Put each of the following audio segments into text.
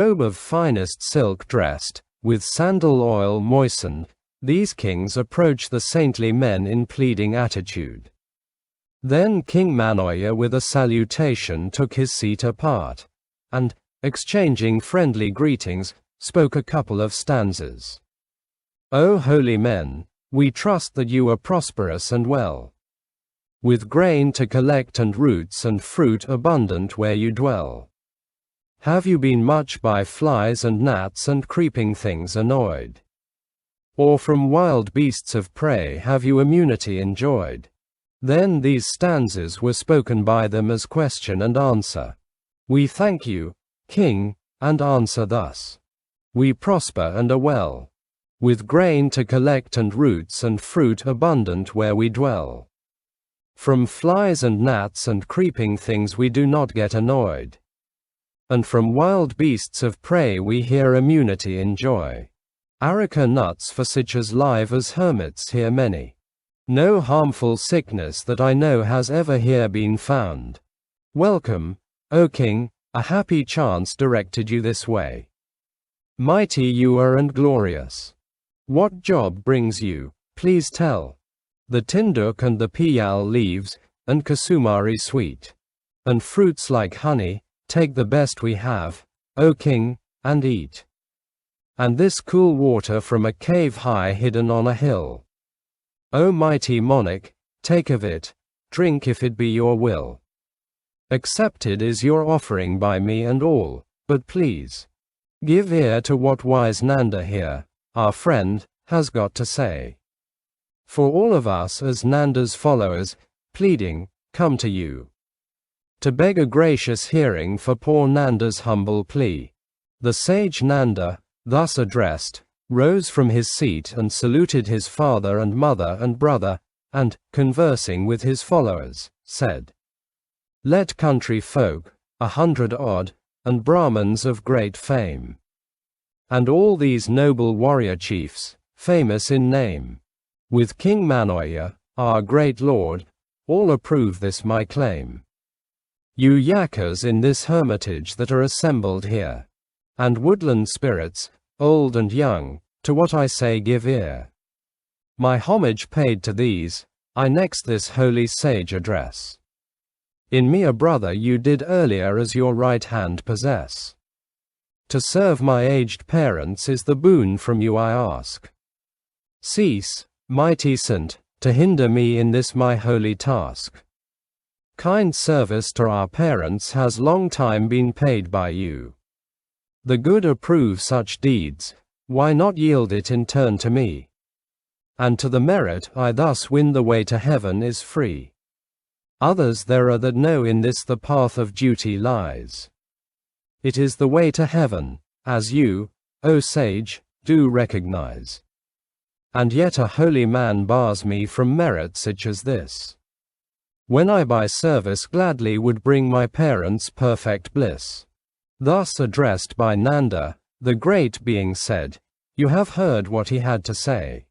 robe of finest silk dressed, with sandal oil moistened, these kings approach the saintly men in pleading attitude. Then King Manoya with a salutation took his seat apart, and, exchanging friendly greetings, spoke a couple of stanzas. O holy men, we trust that you are prosperous and well, with grain to collect and roots and fruit abundant where you dwell. Have you been much by flies and gnats and creeping things annoyed? Or from wild beasts of prey have you immunity enjoyed? Then these stanzas were spoken by them as question and answer. We thank you, King, and answer thus. We prosper and are well, with grain to collect and roots and fruit abundant where we dwell. From flies and gnats and creeping things we do not get annoyed, and from wild beasts of prey we here immunity enjoy. Areca nuts for such as live as hermits here many. No harmful sickness that I know has ever here been found. Welcome, O King, a happy chance directed you this way. Mighty you are and glorious. What job brings you, please tell? The tinduk and the piyal leaves, and kasumari sweet, and fruits like honey, take the best we have, O King, and eat. And this cool water from a cave high hidden on a hill. O mighty monarch, take of it, drink if it be your will. Accepted is your offering by me and all, but please, give ear to what wise Nanda here, our friend, has got to say. For all of us as Nanda's followers, pleading, come to you, to beg a gracious hearing for poor Nanda's humble plea. The sage Nanda, thus addressed, rose from his seat and saluted his father and mother and brother, and, conversing with his followers, said, Let country folk, 100 odd, and Brahmins of great fame, and all these noble warrior chiefs, famous in name, with King Manoya, our great lord, all approve this my claim. You yakas in this hermitage that are assembled here, and woodland spirits, old and young, to what I say give ear. My homage paid to these, I next this holy sage address. In me a brother you did earlier as your right hand possess. To serve my aged parents is the boon from you I ask. Cease, mighty saint, to hinder me in this my holy task. Kind service to our parents has long time been paid by you. The good approve such deeds, why not yield it in turn to me? And to the merit I thus win the way to heaven is free. Others there are that know in this the path of duty lies. It is the way to heaven, as you, O sage, do recognize. And yet a holy man bars me from merit such as this, when I by service gladly would bring my parents perfect bliss. Thus addressed by Nanda, the great being said, You have heard what he had to say.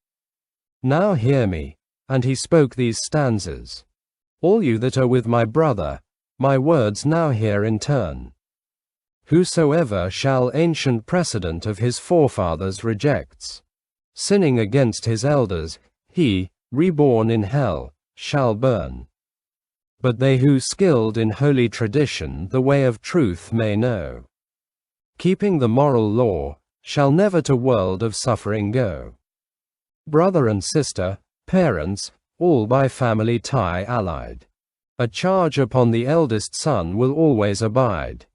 Now hear me, and he spoke these stanzas. All you that are with my brother, my words now hear in turn. Whosoever shall ancient precedent of his forefathers rejects, sinning against his elders, he, reborn in hell, shall burn. But they who skilled in holy tradition the way of truth may know, keeping the moral law, shall never to world of suffering go. Brother and sister, parents, all by family tie allied, a charge upon the eldest son will always abide.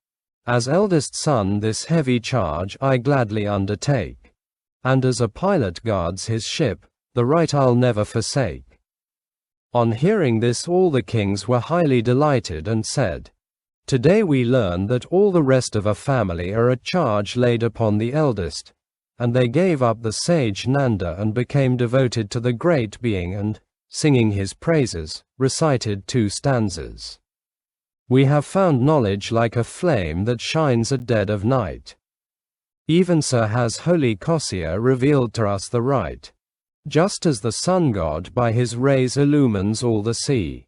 As eldest son this heavy charge I gladly undertake, and as a pilot guards his ship, the right I'll never forsake. On hearing this all the kings were highly delighted and said, Today we learn that all the rest of a family are a charge laid upon the eldest, and they gave up the sage Nanda and became devoted to the great being and, singing his praises, recited 2 stanzas. We have found knowledge like a flame that shines at dead of night. Even so has holy Kossia revealed to us the right. Just as the sun god by his rays illumines all the sea,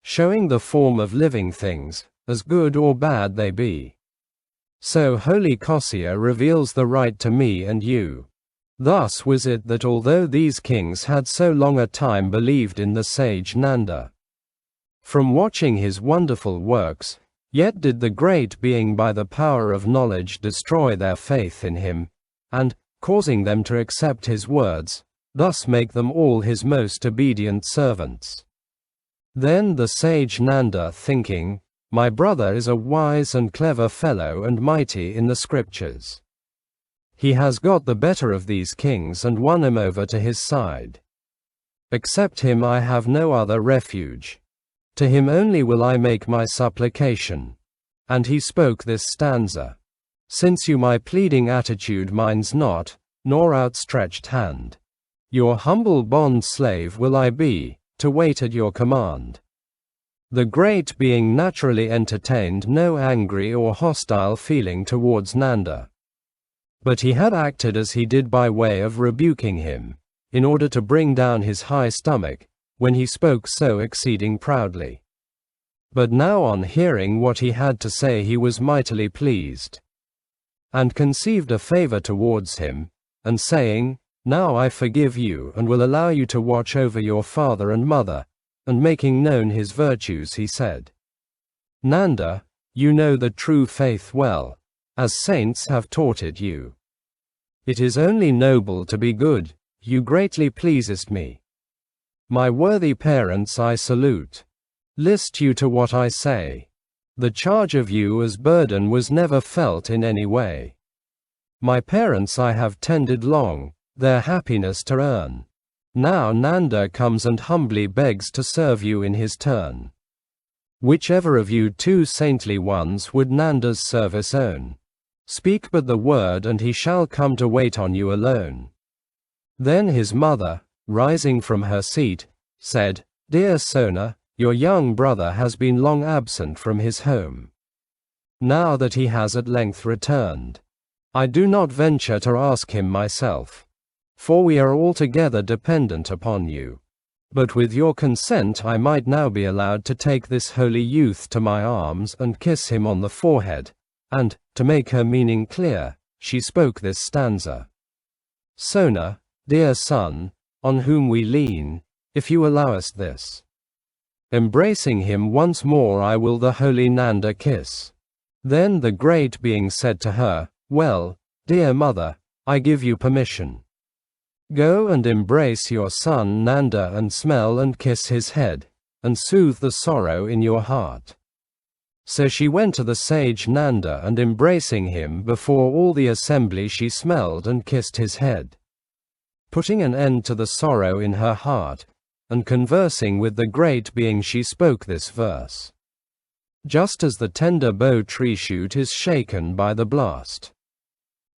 showing the form of living things, as good or bad they be. So holy Kosya reveals the right to me and you. Thus was it that although these kings had so long a time believed in the sage Nanda, from watching his wonderful works, yet did the great being by the power of knowledge destroy their faith in him, and, causing them to accept his words, thus make them all his most obedient servants. Then the sage Nanda, thinking, my brother is a wise and clever fellow and mighty in the scriptures. He has got the better of these kings and won him over to his side. Except him I have no other refuge. To him only will I make my supplication. And he spoke this stanza. Since you my pleading attitude minds not, nor outstretched hand, your humble bond slave will I be, to wait at your command. The great being naturally entertained no angry or hostile feeling towards Nanda. But he had acted as he did by way of rebuking him, in order to bring down his high stomach, when he spoke so exceeding proudly. But now on hearing what he had to say he was mightily pleased, and conceived a favor towards him, and saying, now I forgive you and will allow you to watch over your father and mother, and making known his virtues he said, Nanda, you know the true faith well, as saints have taught it you. It is only noble to be good, you greatly pleasest me. My worthy parents I salute. List you to what I say. The charge of you as burden was never felt in any way. My parents I have tended long, their happiness to earn. Now Nanda comes and humbly begs to serve you in his turn. Whichever of you two saintly ones would Nanda's service own? Speak but the word and he shall come to wait on you alone. Then his mother, rising from her seat, said, Dear Sona, your young brother has been long absent from his home. Now that he has at length returned, I do not venture to ask him myself, for we are altogether dependent upon you. But with your consent I might now be allowed to take this holy youth to my arms and kiss him on the forehead, and, to make her meaning clear, she spoke this stanza. Sona, dear son, on whom we lean, if you allow us this. Embracing him once more I will the holy Nanda kiss. Then the great being said to her, Well, dear mother, I give you permission. Go and embrace your son Nanda and smell and kiss his head, and soothe the sorrow in your heart. So she went to the sage Nanda and embracing him before all the assembly she smelled and kissed his head, putting an end to the sorrow in her heart, and conversing with the great being she spoke this verse. Just as the tender bow tree shoot is shaken by the blast,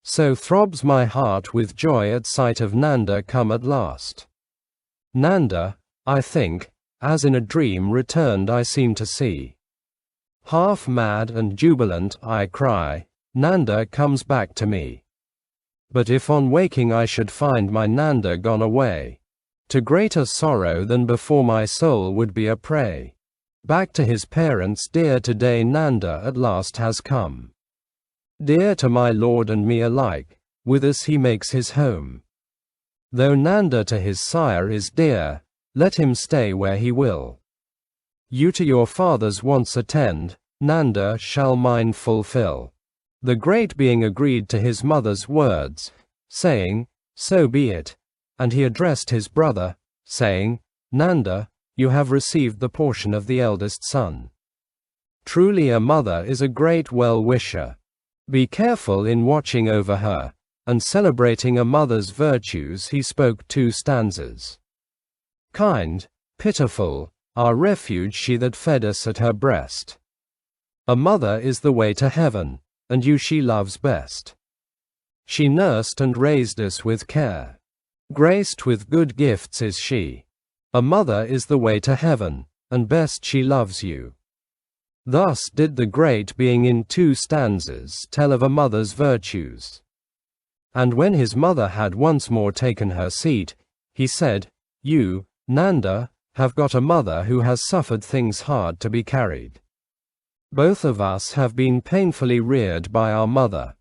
so throbs my heart with joy at sight of Nanda come at last. Nanda, I think, as in a dream returned I seem to see. Half mad and jubilant I cry, Nanda comes back to me. But if on waking I should find my Nanda gone away, to greater sorrow than before my soul would be a prey. Back to his parents dear today Nanda at last has come. Dear to my lord and me alike, with us he makes his home. Though Nanda to his sire is dear, let him stay where he will. You to your father's wants attend, Nanda shall mine fulfill. The great being agreed to his mother's words, saying, So be it, and he addressed his brother, saying, Nanda, you have received the portion of the eldest son. Truly a mother is a great well-wisher. Be careful in watching over her, and celebrating a mother's virtues he spoke 2 stanzas. Kind, pitiful, our refuge she that fed us at her breast. A mother is the way to heaven, and you she loves best. She nursed and raised us with care. Graced with good gifts is she. A mother is the way to heaven, and best she loves you. Thus did the great being in 2 stanzas tell of a mother's virtues. And when his mother had once more taken her seat, he said, You, Nanda, have got a mother who has suffered things hard to be carried. Both of us have been painfully reared by our mother.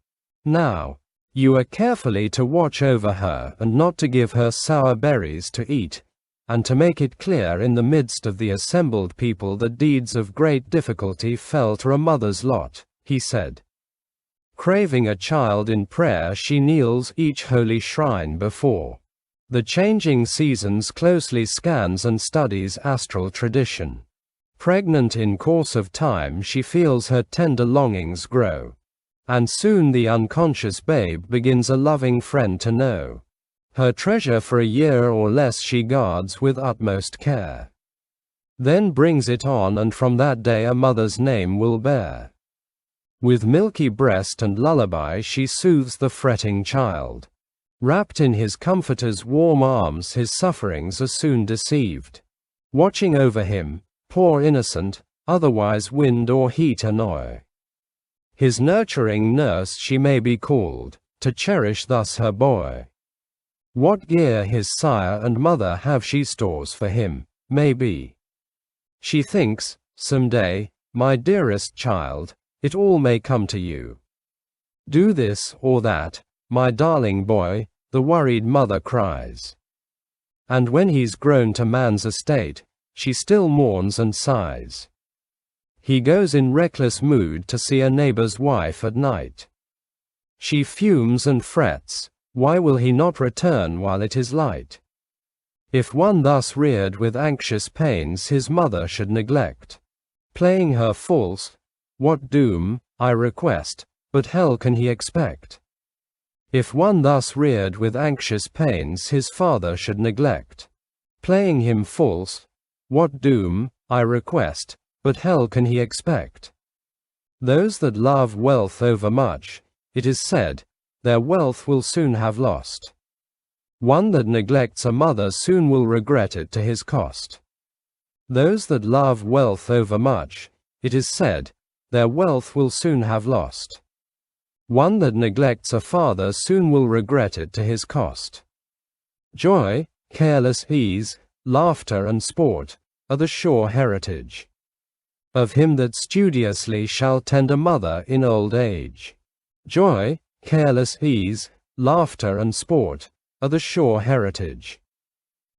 Now, you are carefully to watch over her and not to give her sour berries to eat, and to make it clear in the midst of the assembled people that deeds of great difficulty fell to a mother's lot, he said. Craving a child in prayer, she kneels each holy shrine before. The changing seasons closely scans and studies astral tradition. Pregnant in course of time, she feels her tender longings grow. And soon the unconscious babe begins a loving friend to know. Her treasure for a year or less she guards with utmost care. Then brings it on, and from that day a mother's name will bear. With milky breast and lullaby she soothes the fretting child. Wrapped in his comforter's warm arms, his sufferings are soon deceived. Watching over him, poor innocent, otherwise wind or heat annoy. His nurturing nurse she may be called, to cherish thus her boy. What gear his sire and mother have, she stores for him, maybe. She thinks, some day, my dearest child, it all may come to you. Do this or that, my darling boy, the worried mother cries. And when he's grown to man's estate, she still mourns and sighs. He goes in reckless mood to see a neighbor's wife at night. She fumes and frets, why will he not return while it is light? If one thus reared with anxious pains his mother should neglect, playing her false, what doom, I request, but hell can he expect? If one thus reared with anxious pains his father should neglect, playing him false, what doom, I request, but hell can he expect? Those that love wealth overmuch, it is said, their wealth will soon have lost. One that neglects a mother soon will regret it to his cost. Those that love wealth overmuch, it is said, their wealth will soon have lost. One that neglects a father soon will regret it to his cost. Joy, careless ease, laughter and sport, are the sure heritage of him that studiously shall tend a mother in old age. Joy, careless ease, laughter and sport, are the sure heritage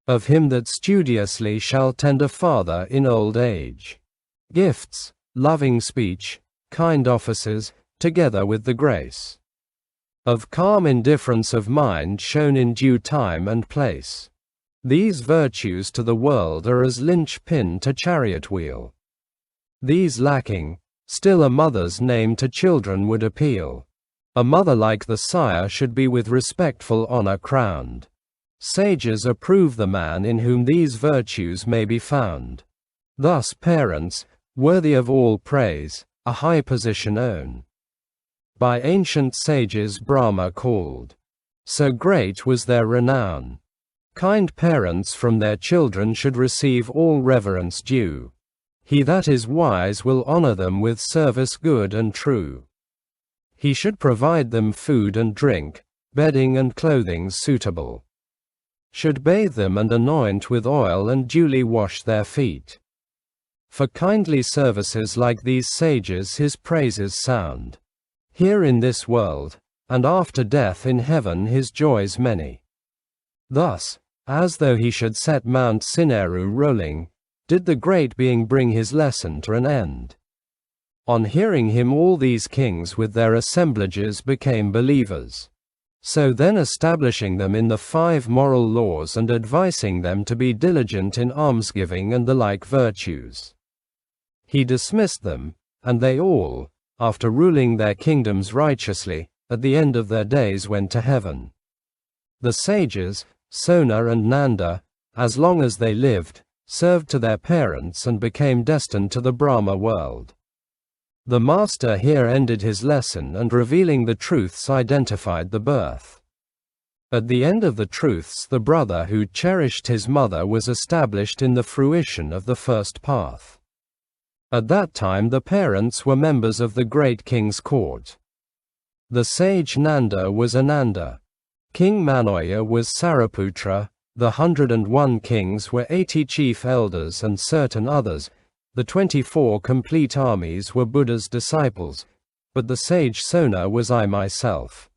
of him that studiously shall tend a father in old age. Gifts, loving speech, kind offices, together with the grace of calm indifference of mind shown in due time and place. These virtues to the world are as linch-pin to chariot wheel. These lacking, still a mother's name to children would appeal. A mother like the sire should be with respectful honor crowned. Sages approve the man in whom these virtues may be found. Thus parents, worthy of all praise, a high position own. By ancient sages Brahma called. So great was their renown. Kind parents from their children should receive all reverence due. He that is wise will honor them with service good and true. He should provide them food and drink, bedding and clothing suitable. Should bathe them and anoint with oil and duly wash their feet. For kindly services like these sages his praises sound. Here in this world, and after death in heaven his joys many. Thus, as though he should set Mount Sineru rolling, did the great being bring his lesson to an end. On hearing him all these kings with their assemblages became believers. So then establishing them in the 5 moral laws and advising them to be diligent in almsgiving and the like virtues, he dismissed them, and they all, after ruling their kingdoms righteously, at the end of their days went to heaven. The sages, Sona and Nanda, as long as they lived, served to their parents and became destined to the Brahma world. The master here ended his lesson and revealing the truths identified the birth. At the end of the truths the brother who cherished his mother was established in the fruition of the first path. At that time the parents were members of the great king's court. The sage Nanda was Ananda. King Manoya was Sariputra, the 101 kings were 80 chief elders and certain others, The 24 complete armies were Buddha's disciples, but the sage Sona was I myself.